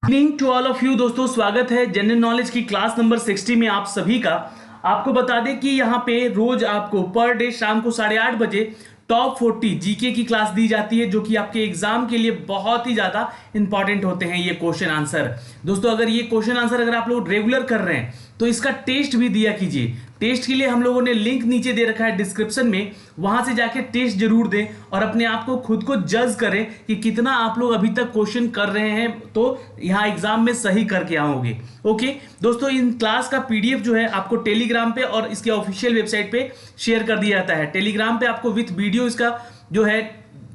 Evening to all of you दोस्तों, स्वागत है जनरल नॉलेज की क्लास नंबर 60 में आप सभी का। आपको बता दें कि यहाँ पे रोज आपको पर डे शाम को 8:30 बजे टॉप 40 जीके की क्लास दी जाती है, जो कि आपके एग्जाम के लिए बहुत ही ज्यादा इंपॉर्टेंट होते हैं ये क्वेश्चन आंसर। दोस्तों, अगर ये क्वेश्चन आंसर अगर आप लोग रेगुलर कर रहे हैं तो इसका टेस्ट भी दिया कीजिए। टेस्ट के लिए हम लोगों ने लिंक नीचे दे रखा है डिस्क्रिप्शन में, वहां से जाके टेस्ट जरूर दें और अपने आप को खुद को जज करें कि कितना आप लोग अभी तक क्वेश्चन कर रहे हैं, तो यहाँ एग्जाम में सही करके आओगे। ओके दोस्तों, इन क्लास का पीडीएफ जो है आपको टेलीग्राम पे और इसके ऑफिशियल वेबसाइट पे शेयर कर दिया जाता है। टेलीग्राम पे आपको विथ वीडियो इसका जो है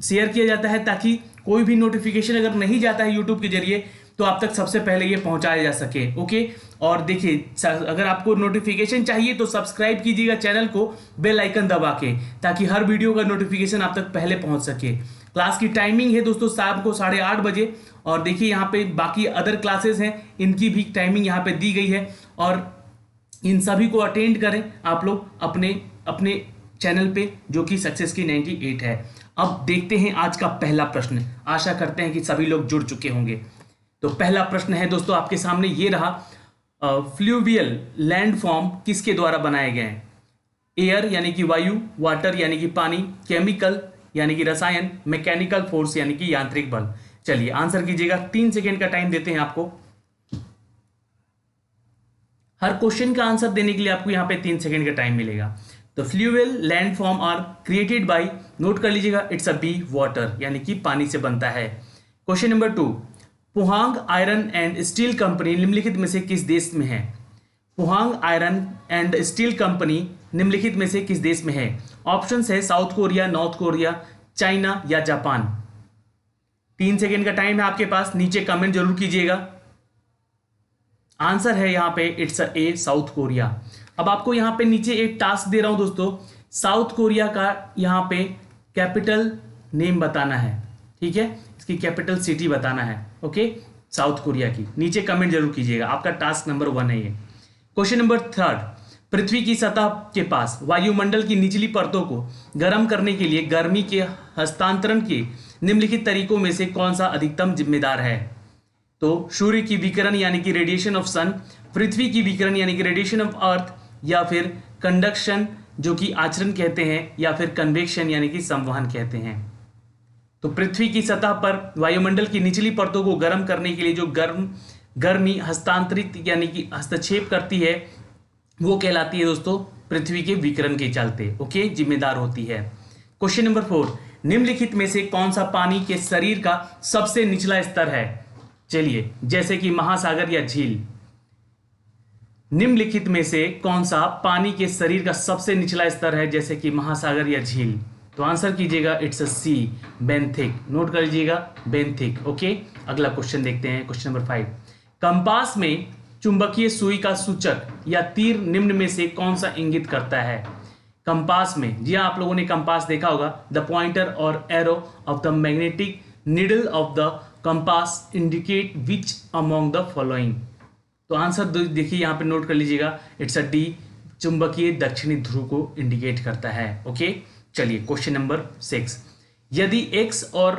शेयर किया जाता है, ताकि कोई भी नोटिफिकेशन अगर नहीं जाता है यूट्यूब के जरिए तो आप तक सबसे पहले ये पहुंचाया जा सके। ओके, और देखिए अगर आपको नोटिफिकेशन चाहिए तो सब्सक्राइब कीजिएगा चैनल को बेल आइकन दबा के, ताकि हर वीडियो का नोटिफिकेशन आप तक पहले पहुंच सके। क्लास की टाइमिंग है दोस्तों शाम को 8:30 बजे, और देखिए यहाँ पे बाकी अदर क्लासेस हैं, इनकी भी टाइमिंग यहाँ पे दी गई है, और इन सभी को अटेंड करें आप लोग अपने अपने चैनल पे, जो कि सक्सेस की 98 है। अब देखते हैं आज का पहला प्रश्न। आशा करते हैं कि सभी लोग जुड़ चुके होंगे। तो पहला प्रश्न है दोस्तों आपके सामने ये रहा, फ्लूवियल लैंडफॉर्म किसके द्वारा बनाए गए हैं? एयर यानी कि वायु, वाटर यानी कि पानी, केमिकल यानी कि रसायन, मैकेनिकल फोर्स यानी कि यांत्रिक बल। चलिए आंसर कीजिएगा, 3 सेकेंड का टाइम देते हैं आपको। हर क्वेश्चन का आंसर देने के लिए आपको यहां पे 3 सेकेंड का टाइम मिलेगा। तो fluvial landform are created by, note कर लीजिएगा, इट्स अ बी, वाटर यानी कि पानी से बनता है। Question number 2, Pohang iron and steel company निम्नलिखित में से किस देश में है? Pohang iron and steel company निम्नलिखित में से किस देश में है? ऑप्शंस है South Korea, North Korea, China या जापान। 3 सेकेंड का टाइम है आपके पास, नीचे कमेंट जरूर कीजिएगा। आंसर है यहाँ पे इट्स ए, साउथ कोरिया। अब आपको यहाँ पे नीचे एक टास्क दे रहा हूं दोस्तों, साउथ कोरिया का यहाँ पे कैपिटल नेम बताना है, ठीक है, इसकी कैपिटल सिटी बताना है। ओके, साउथ कोरिया की, नीचे कमेंट जरूर कीजिएगा, आपका टास्क नंबर 1 है ये। क्वेश्चन नंबर 3, पृथ्वी की सतह के पास वायुमंडल की निचली परतों को गर्म करने के लिए गर्मी के हस्तांतरण के निम्नलिखित तरीकों में से कौन सा अधिकतम जिम्मेदार है? तो सूर्य की विकिरण यानी कि रेडिएशन ऑफ सन, पृथ्वी की विकिरण यानी कि रेडिएशन ऑफ अर्थ, या फिर कंडक्शन जो कि आचरण कहते हैं, या फिर कन्वेक्शन यानी कि संवहन कहते हैं। तो पृथ्वी की सतह पर वायुमंडल की निचली परतों को गर्म करने के लिए जो गर्मी हस्तांतरित यानी कि हस्तक्षेप करती है, वो कहलाती है दोस्तों पृथ्वी के विकिरण के चलते, ओके, जिम्मेदार होती है। क्वेश्चन नंबर 4, निम्नलिखित में से कौन सा पानी के शरीर का सबसे निचला स्तर है? चलिए, जैसे कि महासागर या झील। निम्नलिखित में से कौन सा पानी के शरीर का सबसे निचला स्तर है, जैसे कि महासागर या झील? तो आंसर कीजिएगा, it's a C, benthic. Note कर लीजिएगा, बेंथिक। ओके, अगला क्वेश्चन देखते हैं, क्वेश्चन नंबर 5, कंपास में चुंबकीय सुई का सूचक या तीर निम्न में से कौन सा इंगित करता है? कंपास में, जी हाँ, आप लोगों ने कंपास देखा होगा, द पॉइंटर और arrow of the magnetic needle of the compass indicate which among the following. तो आंसर देखिए यहाँ पे नोट कर लीजिएगा, इट्स अ डी, चुंबकीय दक्षिणी ध्रुव को इंडिकेट करता है। ओके, चलिए क्वेश्चन नंबर 6, यदि x और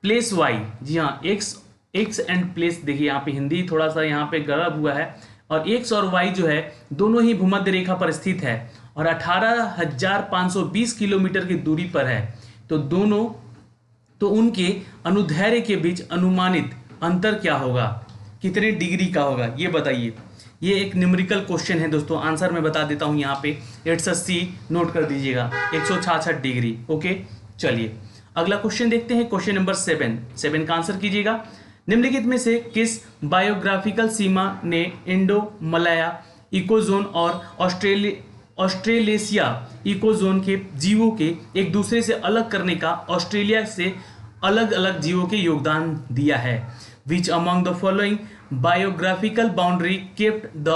प्लेस y, जी हाँ, x एंड प्लेस, देखिए यहाँ पे हिंदी थोड़ा सा यहाँ पे गड़बड़ हुआ है, और x और y जो है दोनों ही भूमध्य रेखा पर स्थित है और 18,520 किलोमीटर की दूरी पर है, तो उनके अनुदैर्ध्य के बीच अनुमानित अंतर क्या होगा, कितने डिग्री का होगा, ये बताइए। ये एक न्यूमेरिकल क्वेश्चन है दोस्तों, आंसर मैं बता देता हूं यहाँ पे, इट्स अ सी, नोट कर दीजिएगा, 166 डिग्री। ओके, चलिए अगला क्वेश्चन देखते हैं, क्वेश्चन नंबर 7 का आंसर कीजिएगा। निम्नलिखित में से किस बायोग्राफिकल सीमा ने इंडो मलाया इकोजोन और ऑस्ट्रेलेशिया इकोजोन के जीवों के एक दूसरे से अलग करने का ऑस्ट्रेलिया से अलग अलग जीवों के योगदान दिया है? Which among the following biographical boundary kept the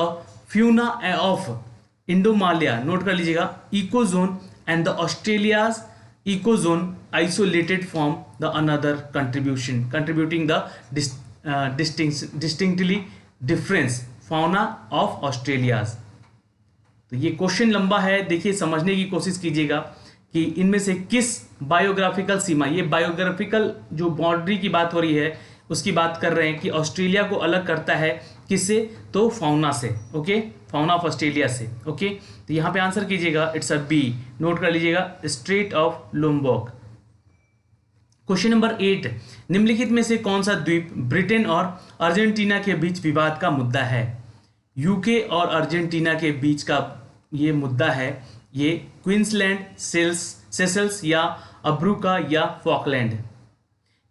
fauna of Indomalaya, नोट कर लीजिएगा, ecozone and the Australia's ecozone isolated from the another contributing the distinctly difference fauna of Australia's. तो ये क्वेश्चन लंबा है, देखिए समझने की कोशिश कीजिएगा कि इनमें से किस बायोग्राफिकल सीमा, ये बायोग्राफिकल जो बाउंड्री की बात हो रही है उसकी बात कर रहे हैं कि ऑस्ट्रेलिया को अलग करता है किससे, तो फाउना से, ओके, फाउना ऑफ ऑस्ट्रेलिया से, ओके। तो यहाँ पे आंसर कीजिएगा, इट्स अ बी, नोट कर लीजिएगा, स्ट्रेट ऑफ लुम्बर्ग। क्वेश्चन नंबर 8, निम्नलिखित में से कौन सा द्वीप ब्रिटेन और अर्जेंटीना के बीच विवाद का मुद्दा है? यूके और अर्जेंटीना के बीच का ये मुद्दा है, ये क्वींसलैंड, सेशल्स या अब्रूका या फॉकलैंड।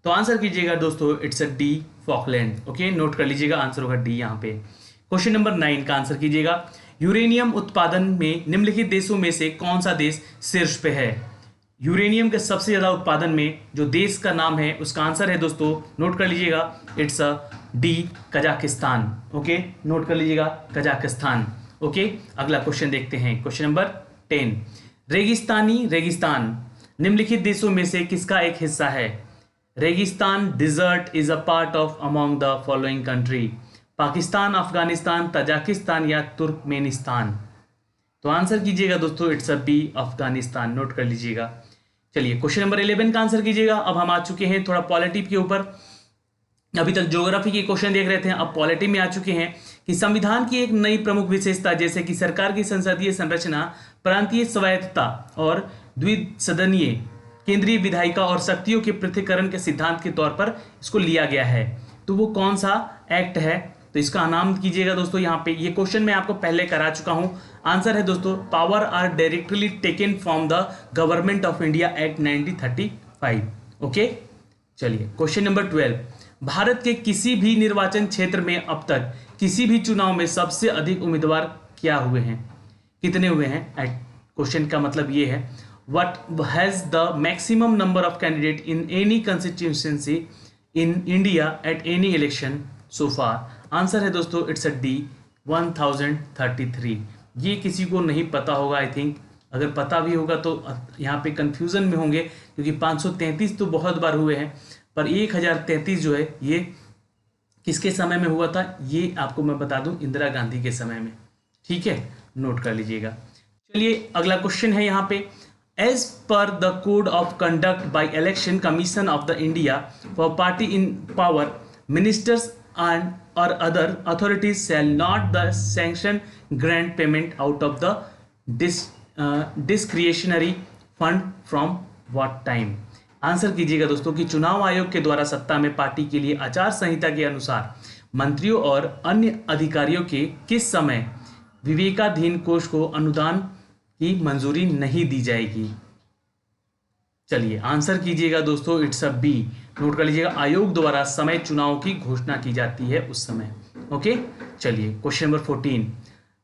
तो आंसर कीजिएगा दोस्तों, it's a D, Falkland, okay, note कर लीजिएगा, आंसर होगा डी यहाँ पे। क्वेश्चन नंबर 9 का आंसर कीजिएगा, यूरेनियम उत्पादन में निम्नलिखित देशों में से कौन सा देश शीर्ष पे है? यूरेनियम के सबसे ज्यादा उत्पादन में जो देश का नाम है उसका आंसर है दोस्तों, नोट कर लीजिएगा, it's a D, Kazakhstan, okay, note कर लीजिएगा, कजाकिस्तान, ओके। अगला क्वेश्चन देखते हैं, क्वेश्चन नंबर 10, रेगिस्तान निम्नलिखित देशों में से किसका एक हिस्सा है? Registan desert is a part of among the following country, Pakistan, Afghanistan, Tajikistan या तुर्कमेनिस्तान। तो आंसर कीजिएगा दोस्तों, it's a B, Afghanistan, note कर लीजिएगा। चलिए क्वेश्चन नंबर 11 का आंसर कीजिएगा। अब हम आ चुके हैं थोड़ा पॉलिटी के ऊपर, अभी तक ज्योग्राफी के क्वेश्चन देख रहे थे, अब पॉलिटी में आ चुके हैं कि संविधान की एक नई प्रमुख विशेषता जैसे कि सरकार की संसदीय संरचना, प्रांतीय स्वायत्तता और द्विसदनीय केंद्रीय विधायिका और शक्तियों के पृथक्करण के सिद्धांत के तौर पर इसको लिया गया है। तो वो कौन सा एक्ट है? तो इसका नाम कीजिएगा दोस्तों, यहाँ पे ये क्वेश्चन मैं आपको पहले करा चुका हूं। आंसर है दोस्तों, power are directly taken from the government of India act 1935, okay. चलिए क्वेश्चन नंबर 12, भारत के किसी भी निर्वाचन क्षेत्र में अब तक किसी भी चुनाव में सबसे अधिक उम्मीदवार क्या हुए हैं? कितने हुए हैं? क्वेश्चन का मतलब ये है, what has the maximum number of candidate in any constituency in India at any election so far? Answer है दोस्तों, इट्स अ डी, 1033। ये किसी को नहीं पता होगा आई थिंक, अगर पता भी होगा तो यहाँ पे कंफ्यूजन में होंगे, क्योंकि 533 तो बहुत बार हुए हैं, पर 1033 जो है ये किसके समय में हुआ था? ये आपको मैं बता दूं, इंदिरा गांधी के समय में, ठीक है, नोट कर लीजिएगा। चलिए अगला क्वेश्चन है यहाँ पे, as per the code of conduct by election commission of the India for party in power, ministers and or other authorities shall not the sanction grant payment out of the discretionary fund from what time? Answer कीजिएगा दोस्तों कि चुनाव आयोग के द्वारा सत्ता में party के लिए आचार संहिता के अनुसार मंत्रियों और अन्य अधिकारियों के किस समय विवेकाधीन कोष को अनुदान की मंजूरी नहीं दी जाएगी? चलिए आंसर कीजिएगा दोस्तों, इट्स अ बी, नोट कर लीजिएगा, आयोग द्वारा समय चुनाव की घोषणा की जाती है उस समय, ओके। चलिए क्वेश्चन नंबर 14,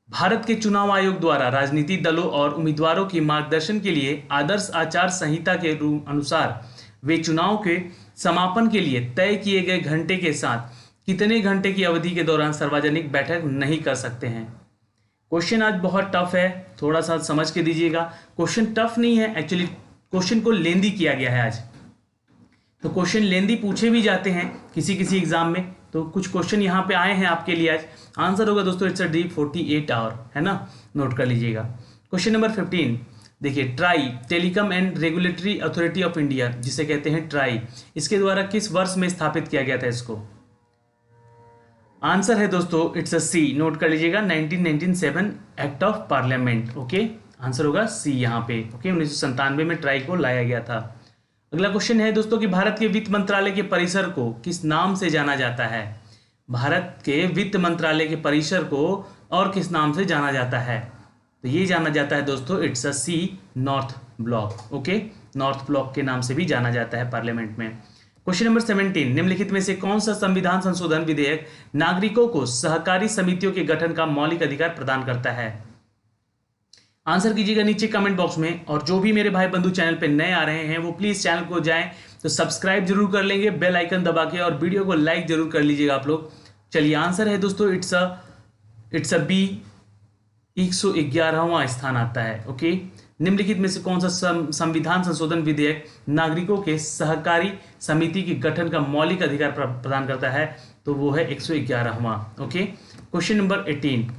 भारत के चुनाव आयोग द्वारा राजनीतिक दलों और उम्मीदवारों के मार्गदर्शन के लिए आदर्श आचार संहिता के अनुसार वे चुनाव के समापन के लिए तय किए गए घंटे के साथ कितने घंटे की अवधि के दौरान सार्वजनिक बैठक नहीं कर सकते हैं? क्वेश्चन आज बहुत टफ है, थोड़ा सा समझ के दीजिएगा। क्वेश्चन टफ नहीं है एक्चुअली, क्वेश्चन को लेंदी किया गया है आज, तो क्वेश्चन लेंदी पूछे भी जाते हैं किसी किसी एग्जाम में, तो कुछ क्वेश्चन यहाँ पे आए हैं आपके लिए आज। आंसर होगा दोस्तों, इट्स अ डी, 48 आवर, है ना, नोट कर लीजिएगा। क्वेश्चन नंबर 15 देखिए, try, telecom and regulatory authority of India, जिसे कहते हैं ट्राई, इसके द्वारा किस वर्ष में स्थापित किया गया था इसको? आंसर है दोस्तों, इट्स अ सी, नोट कर लीजिएगा, 1997 act of parliament, okay. Answer होगा सी यहाँ पे, ओके, 1997 में ट्राई को लाया गया था। अगला क्वेश्चन है दोस्तों कि भारत के वित्त मंत्रालय के परिसर को किस नाम से जाना जाता है? भारत के वित्त मंत्रालय के परिसर को और किस नाम से जाना जाता है? तो ये जाना जाता है दोस्तों, it's a C, north block, okay, north block के नाम से भी जाना जाता है पार्लियामेंट में। क्वेश्चन नंबर 17, निम्नलिखित में से कौन सा संविधान संशोधन विधेयक नागरिकों को सहकारी समितियों के गठन का मौलिक अधिकार प्रदान करता है? आंसर कीजिएगा नीचे कमेंट बॉक्स में, और जो भी मेरे भाई बंधु चैनल पे नए आ रहे हैं वो प्लीज चैनल को जाएं तो सब्सक्राइब जरूर कर लेंगे, बेल आइकन दबा के, और वीडियो को लाइक जरूर कर लीजिएगा आप लोग। चलिए आंसर है दोस्तों, इट्स अ बी, 111वां स्थान आता है, ओके। निम्नलिखित में से कौन सा संविधान संशोधन विधेयक नागरिकों के सहकारी समिति के गठन का मौलिक अधिकार प्रदान करता है? तो वो है 111वां, ओके। क्वेश्चन नंबर 18,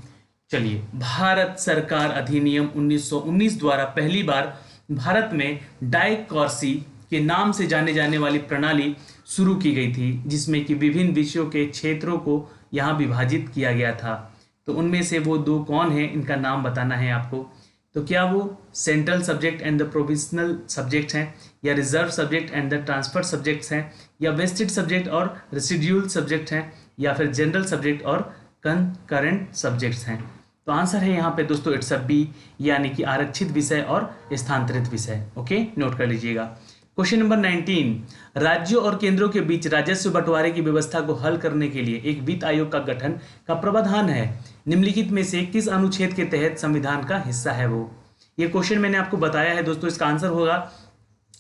चलिए, भारत सरकार अधिनियम 1919 द्वारा पहली बार भारत में डायकॉर्सी के नाम से जाने जाने वाली प्रणाली शुरू की गई थी, जिसमें कि विभिन्न विषयों के क्षेत्रों को यहाँ विभाजित किया गया था। तो उनमें से वो दो कौन है, इनका नाम बताना है आपको। तो क्या वो central subject and the provisional subjects हैं, या reserve subject and the transfer subjects हैं, या वेस्टेड सब्जेक्ट और रेसिड्यूल सब्जेक्ट हैं, या फिर जनरल सब्जेक्ट और कंकरेंट सब्जेक्ट्स हैं। तो आंसर है यहाँ पे दोस्तों इट्स अ बी, यानी कि आरक्षित विषय और स्थानांतरित विषय। ओके, नोट कर लीजिएगा। क्वेश्चन नंबर 19, राज्यों और केंद्रों के बीच राजस्व बंटवारे की व्यवस्था को हल करने के लिए एक वित्त आयोग का गठन का प्रावधान है, निम्नलिखित में से किस अनुच्छेद के तहत संविधान का हिस्सा है वो। ये क्वेश्चन मैंने आपको बताया है दोस्तों, इसका आंसर होगा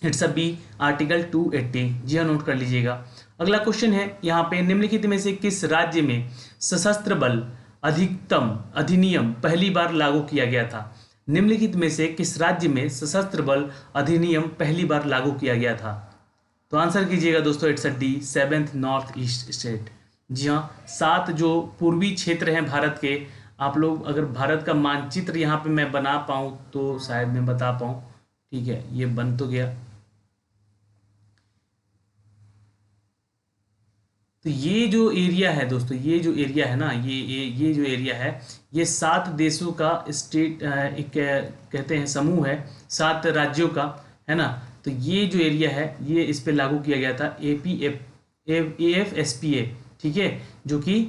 इट्स अ बी, आर्टिकल 280। जी हाँ, नोट कर लीजिएगा। अगला क्वेश्चन है यहाँ पे, निम्नलिखित में से किस राज्य में सशस्त्र बल अधिकतम अधिनियम पहली बार लागू किया गया था। निम्नलिखित में से किस राज्य में सशस्त्र बल अधिनियम पहली बार लागू किया गया था। तो आंसर कीजिएगा दोस्तों it's a D, 7th north east state. जी हाँ, 7 जो पूर्वी क्षेत्र हैं भारत के, आप लोग अगर भारत का मानचित्र यहाँ पे मैं बना पाऊँ तो शायद मैं बता पाऊँ। ठीक है, ये बन तो गया। तो ये जो एरिया है दोस्तों, ये जो एरिया है ना, ये जो एरिया है, ये 7 देशों का स्टेट एक कहते हैं समूह है, 7 राज्यों का, है ना। तो ये जो एरिया है ये इस पे लागू किया गया था AFSPA, ठीक है, जो कि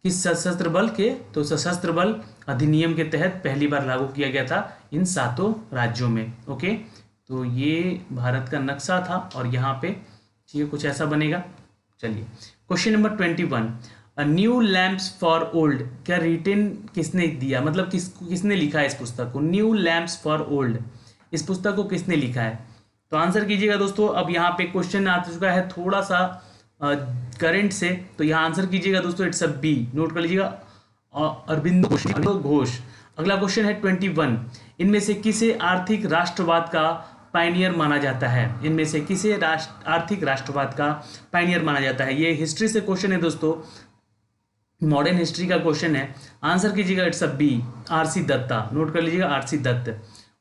किस सशस्त्र बल के, तो सशस्त्र बल अधिनियम के तहत पहली बार लागू किया गया था इन 7 राज्यों में। ओके, तो ये भारत का नक्शा था और यहाँ पे ठीक है कुछ ऐसा बनेगा। चलिए question number 21, a new lamps for old, क्या रिटन किसने दिया, मतलब किसने लिखा है इस पुस्तक को। न्यू लैम्प्स फॉर ओल्ड, इस पुस्तक को किसने लिखा है। तो आंसर कीजिएगा दोस्तों। अब यहाँ पे क्वेश्चन आ चुका है थोड़ा सा करंट से, तो यहाँ आंसर कीजिएगा दोस्तों इट्स अ बी, नोट कर लीजिएगा, अरविंदो घोष। अगला क्वेश्चन है 21, इनमें से किसे आर्थिक राष्ट्रवाद का पायनियर माना जाता है। इनमें से किसे आर्थिक राष्ट्रवाद का पायनियर माना जाता है। ये हिस्ट्री से क्वेश्चन है दोस्तों, मॉडर्न हिस्ट्री का क्वेश्चन है। आंसर कीजिएगा it's a B, RC Dutta, note कर लीजिएगा RC दत्त।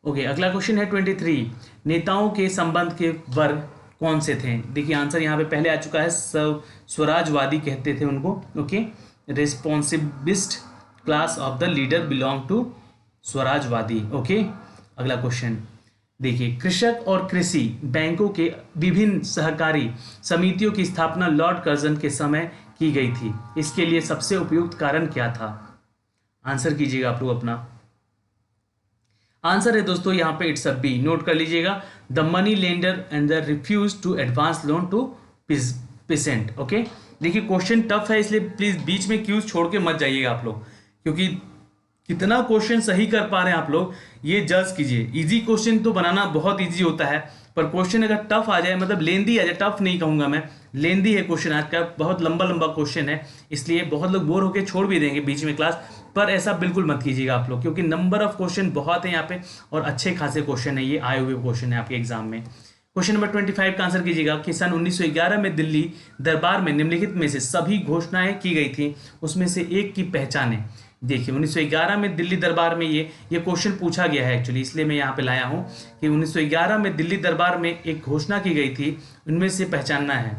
ओके, अगला क्वेश्चन है 23, नेताओं के संबंध के वर्ग कौन से थे। देखिए आंसर यहाँ पे पहले आ चुका है, स्वराजवादी कहते थे उनको। Okay, responsivist class of the leader belong to स्वराजवादी। ओके, अगला क्वेश्चन देखिए, कृषक और कृषि बैंकों के विभिन्न सहकारी समितियों की स्थापना लॉर्ड कर्जन के समय की गई थी। इसके लिए सबसे उपयुक्त कारण क्या था। आंसर कीजिएगा आप लोग अपना। आंसर है दोस्तों यहाँ पे इट्स अ बी, नोट कर लीजिएगा, the money lender and the refuse to advance loan to peasant. Okay, देखिए क्वेश्चन टफ है, इसलिए प्लीज बीच में क्यूज छोड़ के मत जाइएगा आप लोग, क्योंकि कितना क्वेश्चन सही कर पा रहे हैं आप लोग ये जज कीजिए। इजी क्वेश्चन तो बनाना बहुत इजी होता है, पर क्वेश्चन अगर टफ आ जाए, मतलब लेंदी आ जाए, टफ नहीं कहूंगा मैं, लेंदी है क्वेश्चन आज का, बहुत लंबा क्वेश्चन है, इसलिए बहुत लोग बोर होकर छोड़ भी देंगे बीच में क्लास, पर ऐसा बिल्कुल मत कीजिएगा आप लोग, क्योंकि नंबर ऑफ क्वेश्चन बहुत है यहाँ पे और अच्छे खासे क्वेश्चन है, ये आए हुए क्वेश्चन है आपके एग्जाम में। क्वेश्चन नंबर 25 का आंसर कीजिएगा कि सन 1911 में दिल्ली दरबार में निम्नलिखित में से सभी घोषणाएं की गई थी, उसमें से एक की पहचानें। देखिए 1911 में दिल्ली दरबार में ये क्वेश्चन पूछा गया है एक्चुअली, इसलिए मैं यहाँ पे लाया हूँ कि 1911 में दिल्ली दरबार में एक घोषणा की गई थी, उनमें से पहचानना है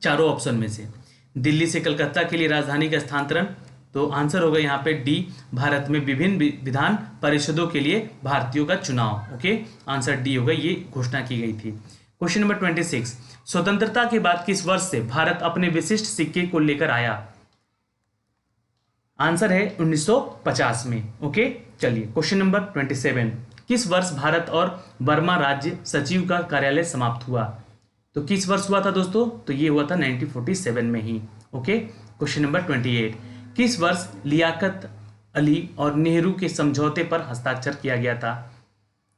चारों ऑप्शन में से। दिल्ली से कलकत्ता के लिए राजधानी का स्थानांतरण, तो आंसर होगा यहाँ पे डी, भारत में विभिन्न विधान परिषदों के लिए भारतीयों का चुनाव। ओके, आंसर डी होगा, ये घोषणा की गई थी। क्वेश्चन नंबर 26, स्वतंत्रता के बाद किस वर्ष से भारत अपने विशिष्ट सिक्के को लेकर आया। आंसर है 1950 में। ओके, चलिए क्वेश्चन नंबर 27, किस वर्ष भारत और बर्मा राज्य सचिव का कार्यालय समाप्त हुआ। तो किस वर्ष हुआ था दोस्तों, तो ये हुआ था 1947 में ही। ओके, क्वेश्चन नंबर 28, किस वर्ष लियाकत अली और नेहरू के समझौते पर हस्ताक्षर किया गया था।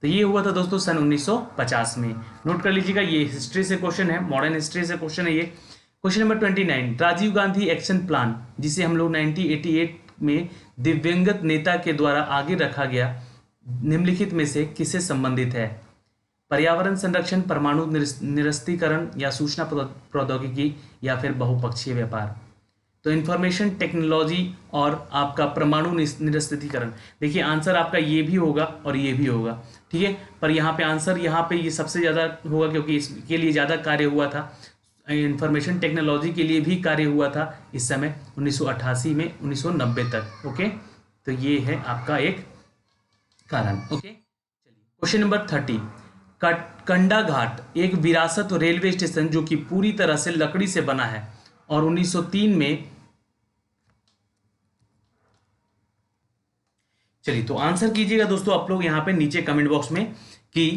तो ये हुआ था दोस्तों सन 1950 में। नोट कर लीजिएगा, ये हिस्ट्री से क्वेश्चन है, मॉडर्न हिस्ट्री से क्वेश्चन है ये। Question number 29, Rajiv Gandhi action plan, जिसे हम लोग 1988 में दिव्यांगत नेता के द्वारा आगे रखा गया, निम्नलिखित में से किससे संबंधित है। पर्यावरण संरक्षण, परमाणु निरस्त्रीकरण, या सूचना प्रौद्योगिकी, या फिर बहुपक्षीय व्यापार। तो इंफॉर्मेशन टेक्नोलॉजी और आपका परमाणु निरस्त्रीकरण। देखिए आंसर आपका ये भी होगा और ये भी होगा, ठीक है, पर यहाँ पे आंसर यहाँ पे ये सबसे ज़्यादा होगा क्योंकि इसके लिए ज़्यादा कार्य हुआ था। इंफॉर्मेशन टेक्नोलॉजी के लिए भी कार्य हुआ था इस समय 1988 में 1990 तक। ओके, तो ये है आपका एक कारण। ओके, चलिए क्वेश्चन नंबर 30। कंडा घाट एक विरासत रेलवे स्टेशन जो कि पूरी तरह से लकड़ी से बना है और 1903 में, चलिए तो आंसर कीजिएगा दोस्तों आप लोग यहाँ पे नीचे कमेंट बॉक्स में कि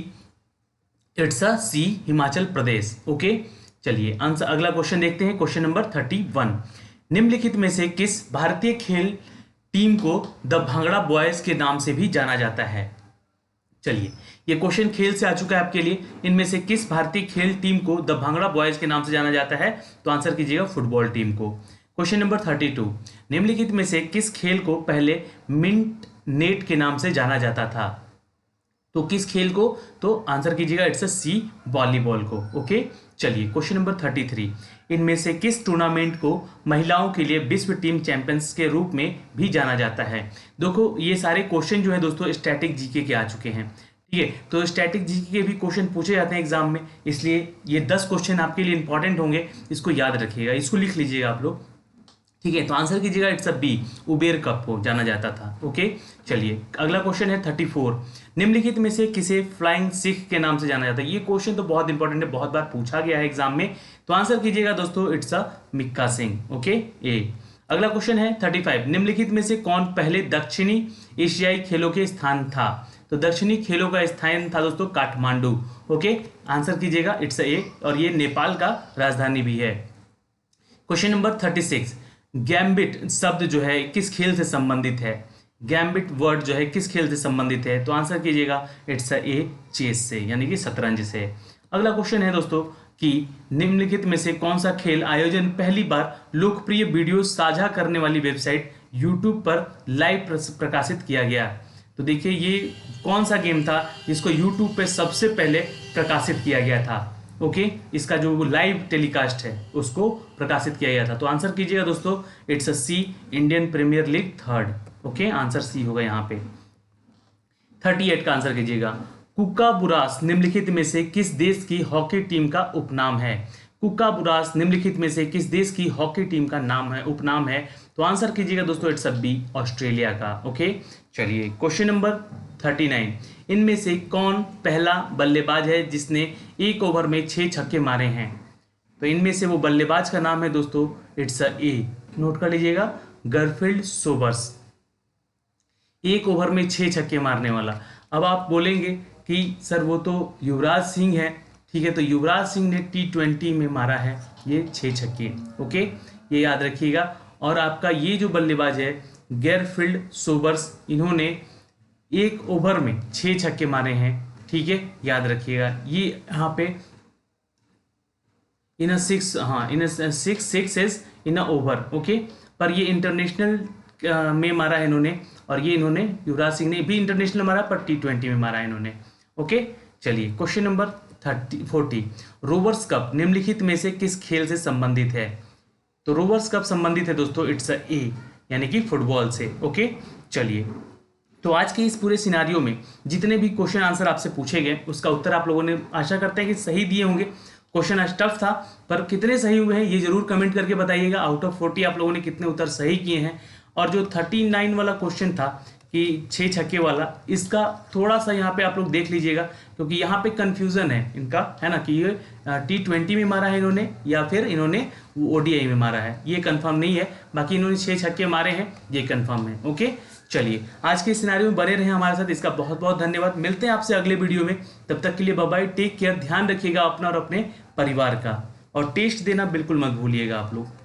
it's a C Himachal Pradesh. Okay, चलिए आंसर अगला क्वेश्चन देखते हैं। Question number 31। निम्नलिखित में से किस भारतीय खेल टीम को द भांगड़ा बॉयज के नाम से भी जाना जाता है? चलिए ये क्वेश्चन खेल से आ चुका है आपके लिए। इनमें से किस भारतीय खेल टीम को द भांगड़ा बॉयज के नाम से जाना जाता है? तो आंसर कीजिएगा फुटबॉल टीम को। Question number 32। निम्नलिखित में से किस खेल को पहले मिंट नेट के नाम से जाना जाता था? तो किस खेल को? तो आंसर कीजिएगा इट्स अ सी वॉलीबॉल को। ओके, चलिए क्वेश्चन नंबर 33। इनमें से किस टूर्नामेंट को महिलाओं के लिए विश्व टीम चैंपियंस के रूप में भी जाना जाता है? देखो ये सारे क्वेश्चन जो है दोस्तों स्टैटिक जीके के आ चुके हैं, ठीक है, तो स्टैटिक जीके के भी क्वेश्चन पूछे जाते हैं एग्जाम में, इसलिए ये 10 क्वेश्चन आपके लिए इंपॉर्टेंट होंगे, इसको याद रखिएगा, इसको लिख लीजिएगा आप लोग, ठीक है। तो आंसर कीजिएगा it's a B, Uber Cup को जाना जाता था। ओके, चलिए अगला क्वेश्चन है 34। निम्नलिखित में से किसे फ्लाइंग सिख के नाम से जाना जाता है? ये क्वेश्चन तो बहुत इंपॉर्टेंट है, बहुत बार पूछा गया है एग्जाम में, तो आंसर कीजिएगा दोस्तों it's a Mika Singh. Okay, A. अगला क्वेश्चन है 35। निम्नलिखित में से कौन पहले दक्षिणी एशियाई खेलों के स्थान था? तो दक्षिणी खेलों का स्थान था दोस्तों काठमांडू। ओके, आंसर कीजिएगा इट्स अ ए, और ये नेपाल का राजधानी भी है। Question number 36। गैम्बिट शब्द जो है किस खेल से संबंधित है? गैम्बिट वर्ड जो है किस खेल से संबंधित है? तो आंसर कीजिएगा इट्स अ ए, चेस से, यानी कि शतरंज से। अगला क्वेश्चन है दोस्तों कि निम्नलिखित में से कौन सा खेल आयोजन पहली बार लोकप्रिय वीडियो साझा करने वाली वेबसाइट यूट्यूब पर लाइव प्रकाशित किया गया? तो देखिए ये कौन सा गेम था जिसको यूट्यूब पे सबसे पहले प्रकाशित किया गया था? ओके, इसका जो लाइव टेलीकास्ट है उसको प्रकाशित किया गया था। तो आंसर कीजिएगा दोस्तों it's a C, Indian premier league 3rd। Okay, answer C होगा यहाँ पे। 38 का आंसर कीजिएगा। कुकाबुरास निम्नलिखित में से किस देश की हॉकी टीम का उपनाम है? कुकाबुरास निम्नलिखित में से किस देश की हॉकी टीम का नाम है, उपनाम है? तो आंसर कीजिएगा दोस्तों इट्स अ बी, ऑस्ट्रेलिया का। ओके, चलिए क्वेश्चन नंबर 39। इनमें से कौन पहला बल्लेबाज है जिसने एक ओवर में 6 छक्के मारे हैं? तो इनमें से वो बल्लेबाज का नाम है दोस्तों इट्स अ ए, नोट कर लीजिएगा, गरफील्ड सोबर्स, एक ओवर में 6 छक्के मारने वाला। अब आप बोलेंगे कि सर वो तो युवराज सिंह है, ठीक है, तो युवराज सिंह ने T20 में मारा है ये 6 छक्के। ओके, ये याद रखिएगा। और आपका ये जो बल्लेबाज है गरफील्ड सोबर्स, इन्होंने एक ओवर में 6 छक्के मारे हैं, ठीक है, याद रखिएगा। ये यहाँ पे इन अ 6 sixes in a over. Okay, पर ये इंटरनेशनल में मारा है इन्होंने, और ये इन्होंने युवराज सिंह ने भी इंटरनेशनल मारा पर T20 में मारा है इन्होंने। ओके, चलिए क्वेश्चन नंबर 40। रोवर्स कप निम्नलिखित में से किस खेल से संबंधित है? तो रोवर्स कप संबंधित है दोस्तों इट्स अ ए, यानी कि फुटबॉल से। ओके, चलिए तो आज के इस पूरे सिनारियो में जितने भी क्वेश्चन आंसर आपसे पूछे गए उसका उत्तर आप लोगों ने आशा करते हैं कि सही दिए होंगे। क्वेश्चन आज टफ था, पर कितने सही हुए हैं ये जरूर कमेंट करके बताइएगा। आउट ऑफ 40 आप लोगों ने कितने उत्तर सही किए हैं? और जो 39 वाला क्वेश्चन था कि 6 छक्के वाला, इसका थोड़ा सा यहाँ पे आप लोग देख लीजिएगा, क्योंकि यहाँ पे कंफ्यूजन है इनका, है ना, कि ये T20 में मारा है इन्होंने या फिर इन्होंने ODI में मारा है, ये कंफर्म नहीं है। बाकी इन्होंने 6 छक्के मारे हैं, ये कंफर्म है। ओके, चलिए आज के सिनेरियो में बने रहे हमारे साथ, इसका बहुत बहुत धन्यवाद। मिलते हैं आपसे अगले वीडियो में, तब तक के लिए बाय बाय, टेक केयर, ध्यान रखिएगा अपना और अपने परिवार का, और टेस्ट देना बिल्कुल मत भूलिएगा आप लोग।